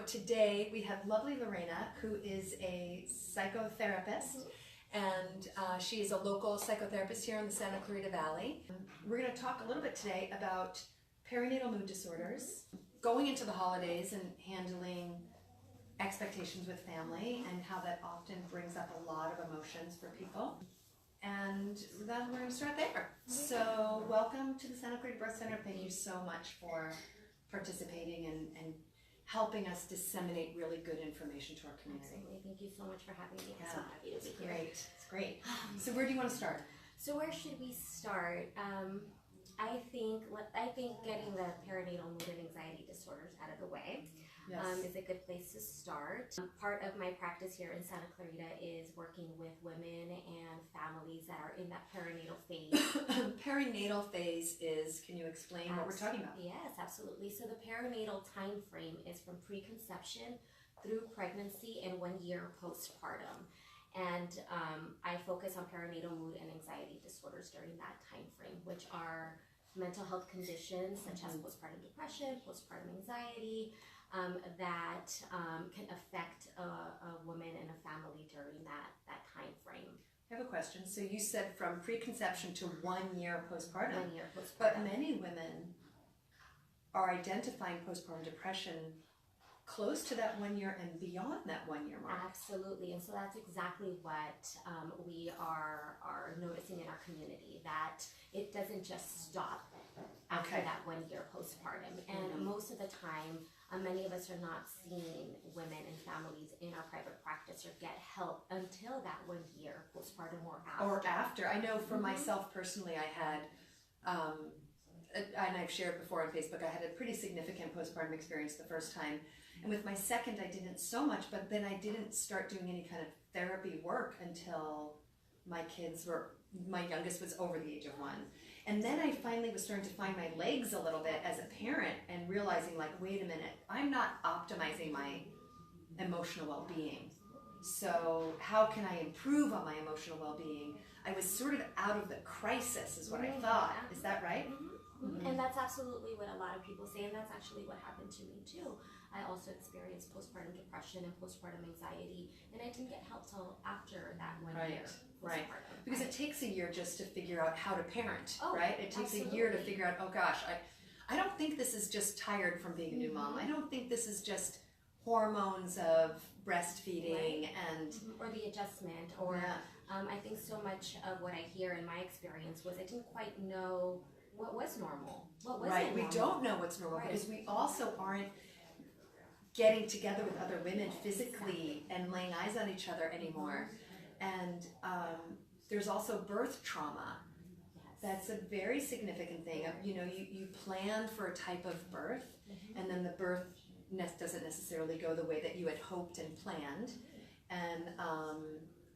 Today we have lovely Lorena, who is a psychotherapist, and she is a local psychotherapist here in the Santa Clarita Valley. We're going to talk a little bit today about perinatal mood disorders, going into the holidays and handling expectations with family and how that often brings up a lot of emotions for people. And then we're going to start there. So welcome to the Santa Clarita Birth Center. Thank you so much for participating and helping us disseminate really good information to our community. Absolutely. Thank you so much for having me. I'm Yeah, so happy to be here. Great. It's great. So where do you want to start? So where should we start? I think getting the perinatal mood and anxiety disorders out of the way is a good place to start. Part of my practice here in Santa Clarita is working with women and families that are in that perinatal phase. Perinatal phase is, can you explain what we're talking about? Yes, absolutely. So the perinatal time frame is from preconception through pregnancy and 1 year postpartum. And I focus on perinatal mood and anxiety disorders during that time frame, which are mental health conditions such as postpartum depression, postpartum anxiety, that can affect a woman and a family during that time frame. I have a question. So you said from preconception to 1 year postpartum. 1 year postpartum. But many women are identifying postpartum depression close to that 1 year and beyond that 1 year mark. Absolutely, and so that's exactly what we are noticing in our community, that it doesn't just stop after that 1 year postpartum. And most of the time, many of us are not seeing women and families in our private practice or get help until that 1 year postpartum or after. Or after. I know for myself personally, I had, and I've shared before on Facebook, I had a pretty significant postpartum experience the first time. And with my second, I didn't so much, but then I didn't start doing any kind of therapy work until my youngest was over the age of 1. And then I finally was starting to find my legs a little bit as a parent and realizing, like, wait a minute, I'm not optimizing my emotional well-being. So how can I improve on my emotional well-being? I was sort of out of the crisis is what I thought. Is that right? And that's absolutely what a lot of people say, and that's actually what happened to me too. I also experienced postpartum depression and postpartum anxiety, and I didn't get help till after that 1 year. Right. Because it takes a year just to figure out how to parent, Oh, right? It takes a year to figure out, oh gosh, I don't think this is just tired from being a new mom. I don't think this is just hormones of breastfeeding and... Or the adjustment, or I think so much of what I hear in my experience was I didn't quite know what was normal. What was right, normal? we don't know what's normal because we also aren't getting together with other women physically and laying eyes on each other anymore. And there's also birth trauma. That's a very significant thing. You know, you plan for a type of birth, and then the birth doesn't necessarily go the way that you had hoped and planned, and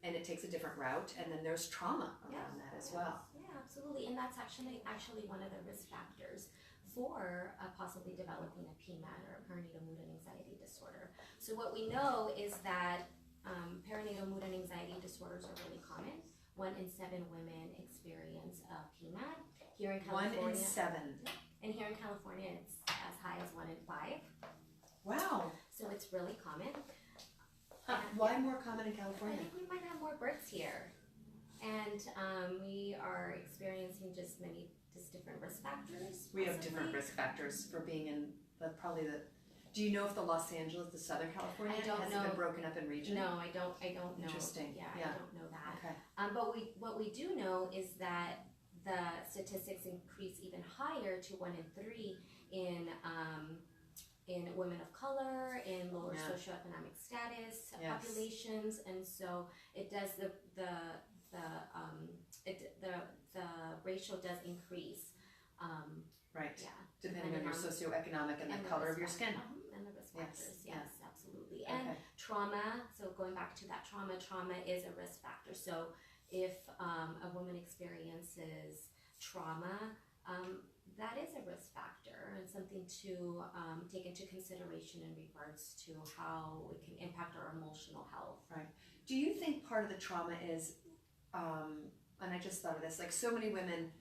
it takes a different route. And then there's trauma around that as well. Yeah, absolutely. And that's actually one of the risk factors for possibly developing a PMAD or a perinatal mood and anxiety disorder. So what we know is that perinatal mood and anxiety disorders are really common. 1 in 7 women experience a PMAD. Here in California, 1 in 7. And here in California, it's as high as 1 in 5. Wow. So it's really common. Why more common in California? I think we might have more births here. And we are experiencing just different risk factors. We have different risk factors for being in do you know if the Los Angeles, the Southern California, has it been broken up in region? No, I don't know. Interesting. Yeah, I don't know that. Okay. But what we do know is that the statistics increase even higher to 1 in 3 in women of color, in lower socioeconomic status populations, and so it does the ratio does increase. Right. Yeah. Depending on your socioeconomic and the color of your skin. And the risk factors, yes, absolutely. Okay. And trauma, so going back to that trauma is a risk factor. So if a woman experiences trauma, that is a risk factor and something to take into consideration in regards to how it can impact our emotional health. Right. Do you think part of the trauma is, and I just thought of this, like so many women,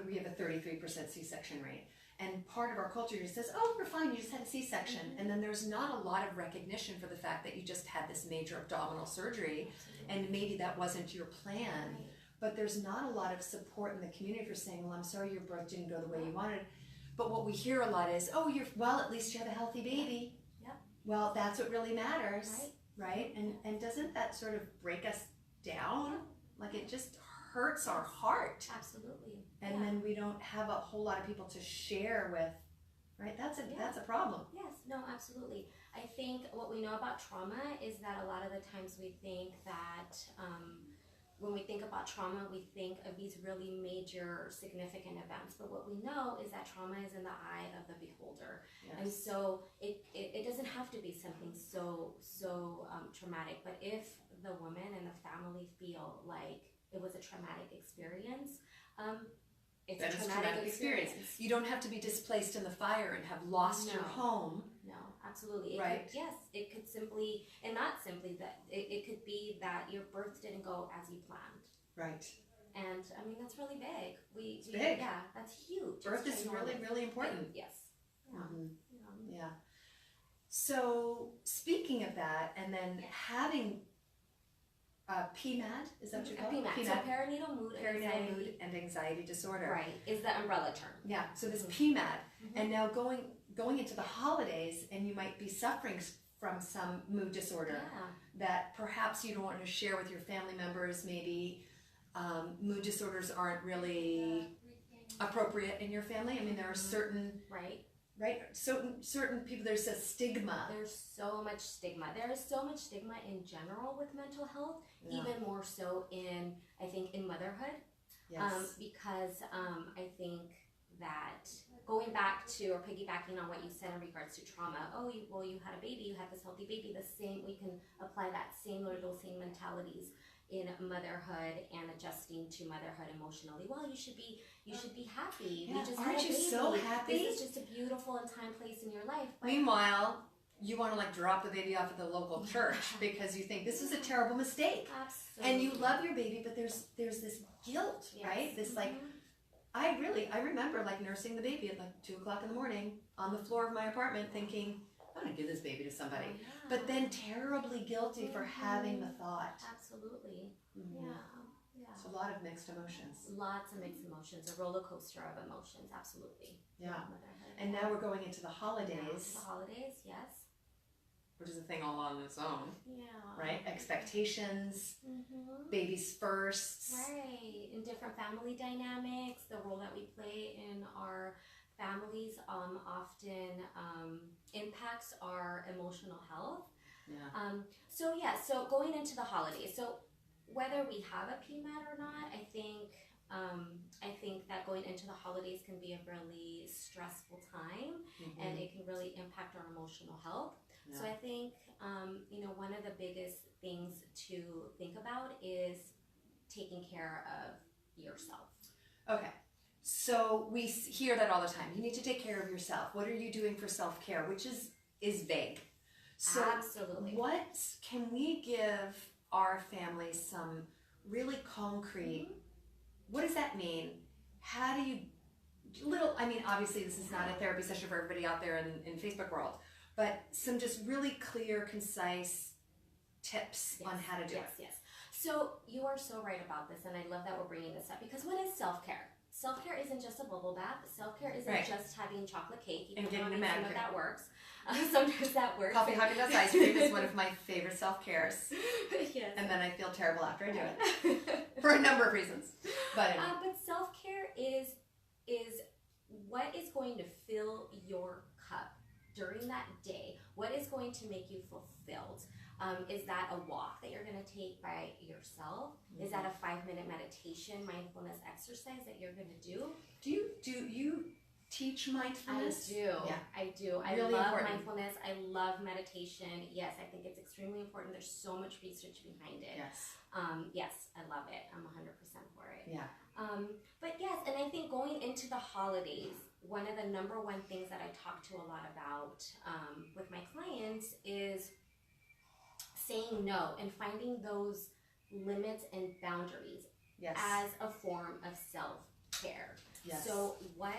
we have a 33% C-section rate, And part of our culture just says, oh, you're fine, you just had a C-section. And then there's not a lot of recognition for the fact that you just had this major abdominal surgery, and maybe that wasn't your plan. But there's not a lot of support in the community for saying, well, I'm sorry your birth didn't go the way you wanted. But what we hear a lot is, oh, well, at least you have a healthy baby. Yep. Well, that's what really matters, right? And doesn't that sort of break us down? Like it just hurts our heart. Absolutely. And then we don't have a whole lot of people to share with, right? That's a problem. Yes, no, absolutely. I think what we know about trauma is that a lot of the times we think that when we think about trauma, we think of these really major, significant events. But what we know is that trauma is in the eye of the beholder. Yes. And so it doesn't have to be something so traumatic. But if the woman and the family feel like it was a traumatic experience, it's a traumatic experience. You don't have to be displaced in the fire and have lost your home. No, absolutely. Right. It could simply, and not simply that, it could be that your birth didn't go as you planned. Right. And I mean, that's really big. It's big. Yeah, that's huge. Birth is really, really important. Yes. Yeah. Mm-hmm. Yeah. So speaking of that, and then having PMAD, is that what you call it? PMAD. So perinatal mood and anxiety disorder. Right, is the umbrella term. Yeah, so this PMAD, and now going into the holidays, and you might be suffering from some mood disorder that perhaps you don't want to share with your family members. Maybe mood disorders aren't really appropriate in your family. I mean, there are certain certain people, there's a stigma. There's so much stigma. There is so much stigma in general with mental health, even more so in motherhood. Yes. Because I think that going back to, or piggybacking on what you said in regards to trauma, you had a baby, you had this healthy baby, we can apply those same mentalities in motherhood and adjusting to motherhood emotionally. Well, you should be happy. Yeah. You just aren't had a you baby. so happy? This is just a beautiful and time place in your life. But meanwhile, you want to like drop the baby off at the local church because you think this is a terrible mistake. Absolutely. And you love your baby, but there's this guilt, right? This like, I remember like nursing the baby at like 2:00 in the morning on the floor of my apartment thinking, I'm going to give this baby to somebody. But then terribly guilty for having the thought. Absolutely. Mm-hmm. Yeah. It's a lot of mixed emotions. Lots of mixed emotions, a roller coaster of emotions, absolutely. Yeah. And now we're going into the holidays. The holidays, yes. Which is a thing all on its own. Yeah. Right? Expectations, babies first. Right. In different family dynamics, the role that we play in our families often impacts our emotional health. Yeah. So going into the holidays, so whether we have a PMAD or not, I think that going into the holidays can be a really stressful time, and it can really impact our emotional health. Yeah. So I think one of the biggest things to think about is taking care of yourself. Okay. So we hear that all the time. You need to take care of yourself. What are you doing for self-care? Which is vague. So absolutely. What can we give our families some really concrete, what does that mean? How do you, obviously this is not a therapy session for everybody out there in Facebook world, but some just really clear, concise tips on how to do it. Yes. So you are so right about this, and I love that we're bringing this up, because what is self-care? Self-care isn't just a bubble bath. Self-care isn't just having chocolate cake. And getting a manicure. Some of that works. Sometimes that works. Coffee Haagen-Dazs ice cream is one of my favorite self-cares. Yes. And then I feel terrible after I do it. For a number of reasons. But anyway. But self-care is what is going to fill your cup during that day. What is going to make you fulfilled? Is that a walk that you're going to take by yourself? Is that a 5-minute meditation, mindfulness exercise that you're going to do? Do you teach mindfulness? I do. Yeah. I do. I really love important. Mindfulness. I love meditation. Yes, I think it's extremely important. There's so much research behind it. Yes. Yes, I love it. I'm 100% for it. Yeah. But yes, and I think going into the holidays, one of the number one things that I talk to a lot about with my clients is saying no and finding those limits and boundaries as a form of self-care. Yes. So what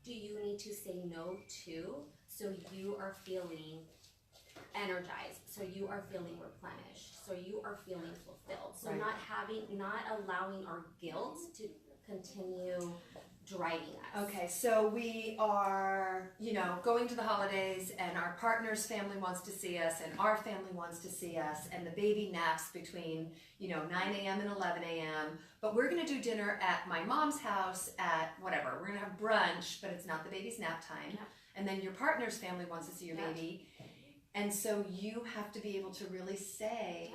do you need to say no to so you are feeling energized, so you are feeling replenished, so you are feeling fulfilled. So not allowing our guilt to continue driving us. Okay, so we are, going to the holidays and our partner's family wants to see us and our family wants to see us and the baby naps between, 9 a.m. and 11 a.m. But we're going to do dinner at my mom's house at whatever. We're going to have brunch, but it's not the baby's nap time. Yeah. And then your partner's family wants to see your Yeah. baby. And so you have to be able to really say,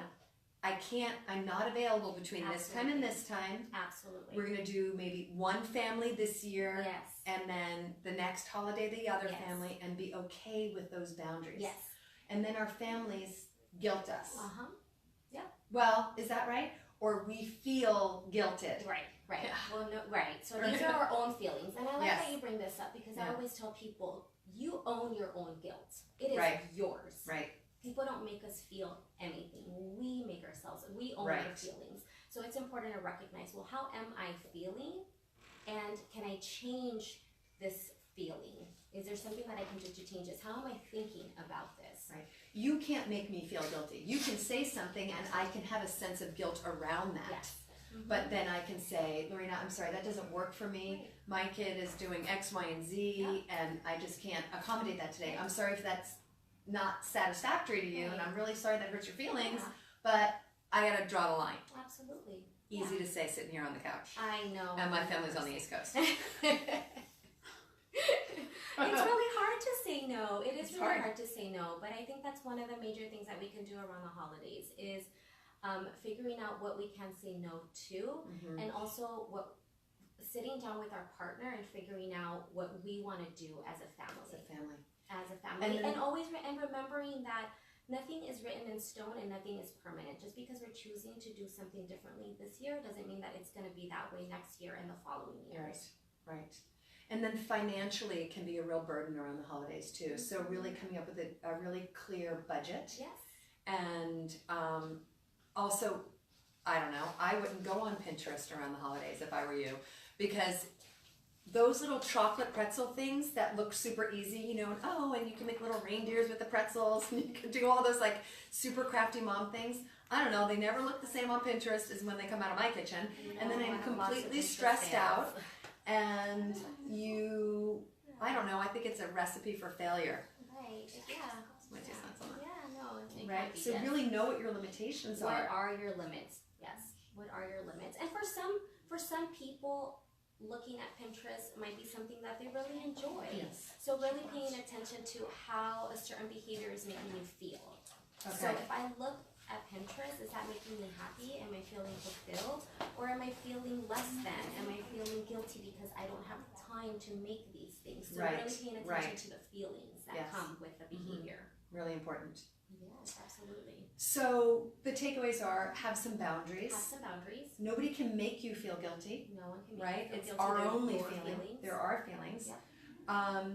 I'm not available between this time and this time. Absolutely. We're going to do maybe one family this year. Yes. And then the next holiday, the other Yes. family, and be okay with those boundaries. Yes. And then our families guilt us. Uh-huh. Yeah. Well, is that right? Or we feel guilted. Right. Yeah. Well, no, right. So these are our own feelings. And I like Yes. that you bring this up because I Yeah. always tell people, you own your own guilt. It is Right. yours. Right. People don't make us feel anything. We make ourselves. We own Right. our feelings. So it's important to recognize, well, how am I feeling? And can I change this feeling? Is there something that I can do to change this? How am I thinking about this? Right. You can't make me feel guilty. You can say something and I can have a sense of guilt around that. Yes. But then I can say, Lorena, I'm sorry, that doesn't work for me. Right. My kid is doing X, Y, and Z, and I just can't accommodate that today. I'm sorry if that's not satisfactory to you, and I'm really sorry that hurts your feelings, Yeah. but I gotta draw the line. Absolutely. Easy to say sitting here on the couch. I know. And my family's on the East Coast. It's really hard to say no. It is It's really hard. hard to say no, but I think that's one of the major things that we can do around the holidays is figuring out what we can say no to, Mhm. and also sitting down with our partner and figuring out what we want to do as a It's a family. family. And always remembering that nothing is written in stone and nothing is permanent. Just because we're choosing to do something differently this year doesn't mean that it's going to be that way next year and the following years. Right. And then financially, it can be a real burden around the holidays too. So really coming up with a really clear budget. Yes. And also, I don't know, I wouldn't go on Pinterest around the holidays if I were you, because those little chocolate pretzel things that look super easy, and you can make little reindeers with the pretzels, and you can do all those like super crafty mom things. I don't know, they never look the same on Pinterest as when they come out of my kitchen. And then I'm completely stressed out, and I don't know, I think it's a recipe for failure. Right. Yeah. My 2 cents on that. Yeah. No. It Right? can be, So yes. really know what your limitations What are. are your limits? Yes. What are your limits? And for some people, looking at Pinterest might be something that they really enjoy. Yes. So really paying attention to how a certain behavior is making you feel. So Okay. if I look at Pinterest, is that making me happy? Am I feeling fulfilled? Or am I feeling less than? Am I feeling guilty because I don't have time to make these things? So Right, really paying attention right. to the feelings that Yes. come with the behavior. Really important. Yes, absolutely. So the takeaways are have some boundaries. Have some boundaries. Nobody can make you feel guilty, No one can make right? you feel It's guilty. our They're only your feeling. feelings. There are feelings. Yeah.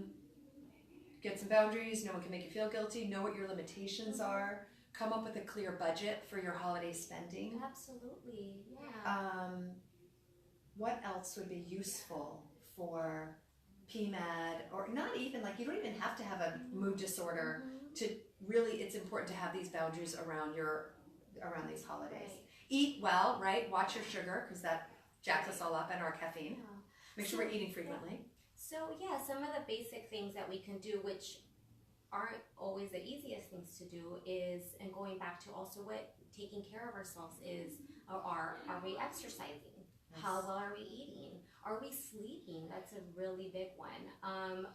Get some boundaries. No one can make you feel guilty. Know what your limitations are. Come up with a clear budget for your holiday spending. Absolutely. Yeah. What else would be useful for PMAD, or not even like you don't even have to have a mood disorder to really. It's important to have these boundaries around these holidays. Right. Eat well, right? Watch your sugar because that jacks us all up, and our caffeine. Yeah. Make sure we're eating frequently. So yeah, some of the basic things that we can do, which aren't always the easiest things to do, is, and going back to also what taking care of ourselves is, are we exercising? Yes. How well are we eating? Are we sleeping? That's a really big one.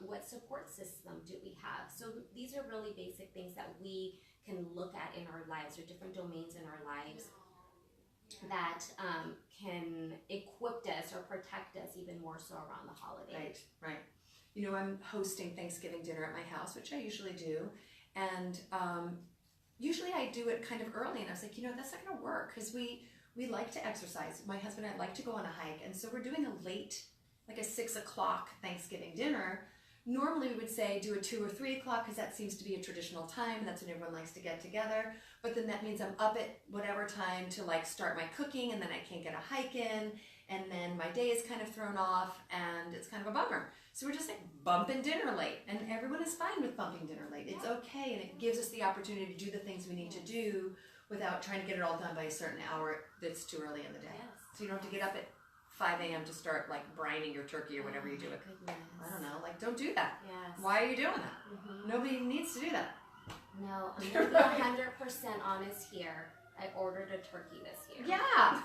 What support system do we have? So these are really basic things that we can look at in our lives, or different domains in our lives that can equip us or protect us even more so around the holidays. Right. I'm hosting Thanksgiving dinner at my house, which I usually do, and usually I do it kind of early, and I was like, that's not going to work because we like to exercise. My husband and I like to go on a hike, and so we're doing a late, like a 6 o'clock Thanksgiving dinner. Normally we would say do a 2 or 3 o'clock because that seems to be a traditional time. That's when everyone likes to get together. But then that means I'm up at whatever time to like start my cooking, and then I can't get a hike in, and then my day is kind of thrown off, and it's kind of a bummer. So we're just like bumping dinner late, and everyone is fine with bumping dinner late. It's okay, and it gives us the opportunity to do the things we need to do without trying to get it all done by a certain hour that's too early in the day. Yes. So you don't have to get up at 5 a.m. to start like brining your turkey or whatever you do it. Goodness. I don't know, like don't do that. Yes. Why are you doing that? Mm-hmm. Nobody needs to do that. No, I'm going to be 100% honest here. I ordered a turkey this year. Yeah,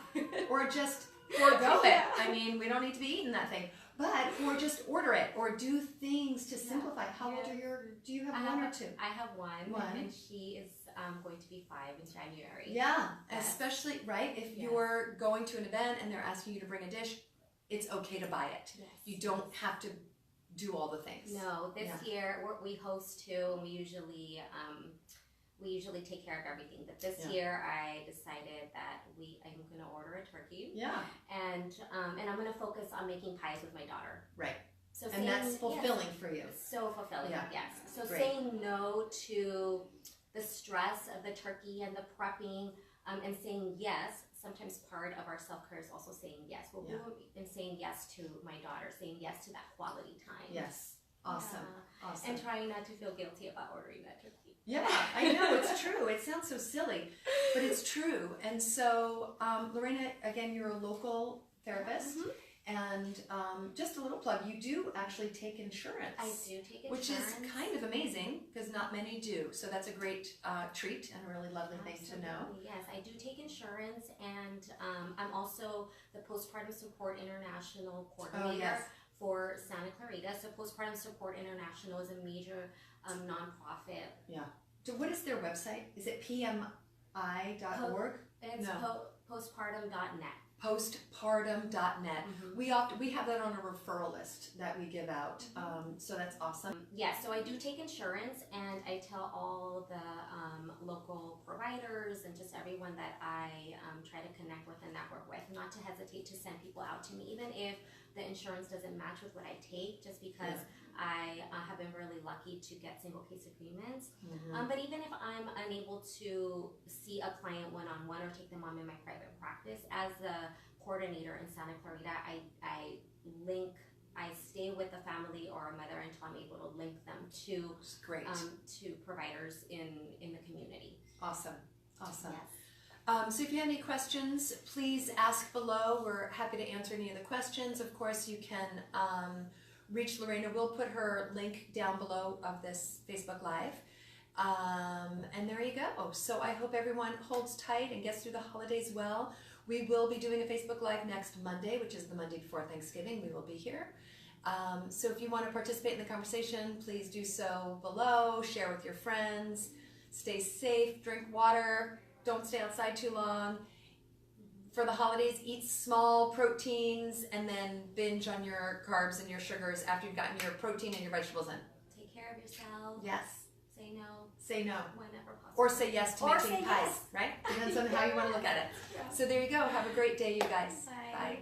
or just forego it. I mean, we don't need to be eating that thing, but or just order it or do things to simplify. How old are your? Do you have one or two? I have one, One. and she is going to be 5 in January. Yeah, Yes. Especially right if Yes. you're going to an event and they're asking you to bring a dish, it's okay to buy it. Yes. You don't have to do all the things. No, this year we host too, and we usually take care of everything. But this year, I decided that I'm going to order a turkey. Yeah. And I'm going to focus on making pies with my daughter. Right. So And that's fulfilling for you. So fulfilling. Yeah. Yes. So Great. saying no to the stress of the turkey and the prepping, and saying yes. Sometimes part of our self-care is also saying yes. Well, and saying yes to my daughter, saying yes to that quality time. Yes. Awesome. Yeah. Awesome. And trying not to feel guilty about ordering that turkey. Yeah, I know, it's true. It sounds so silly, but it's true. And so, Lorena, again, you're a local therapist, and just a little plug, you do actually take insurance. I do take insurance. Which is kind of amazing, because not many do. So that's a great treat and a really lovely thing to know. Yes, I do take insurance, and I'm also the Postpartum Support International Coordinator for Santa Clarita. So Postpartum Support International is a major nonprofit. Yeah. So what is their website? Is it pmi.org? It's postpartum.net. Postpartum.net. We have that on a referral list that we give out. So that's awesome. Yeah, so I do take insurance, and I tell all the local providers and just everyone that I try to connect with and network with not to hesitate to send people out to me, even if the insurance doesn't match with what I take, just because I have been really lucky to get single case agreements. But even if I'm unable to see a client one-on-one or take them on in my private practice, as a coordinator in Santa Clarita, I stay with the family or a mother until I'm able to link them to providers in the community. Awesome. Awesome. Yes. So if you have any questions, please ask below. We're happy to answer any of the questions. Of course, you can reach Lorena. We'll put her link down below of this Facebook Live. And there you go. So I hope everyone holds tight and gets through the holidays well. We will be doing a Facebook Live next Monday, which is the Monday before Thanksgiving. We will be here. So if you want to participate in the conversation, please do so below. Share with your friends. Stay safe. Drink water. Don't stay outside too long. For the holidays, eat small proteins and then binge on your carbs and your sugars after you've gotten your protein and your vegetables in. Take care of yourself. Yes. Say no. Say no. Whenever possible. Or say yes to making pies, right? Depends on how you want to look at it. So there you go. Have a great day, you guys. Bye. Bye.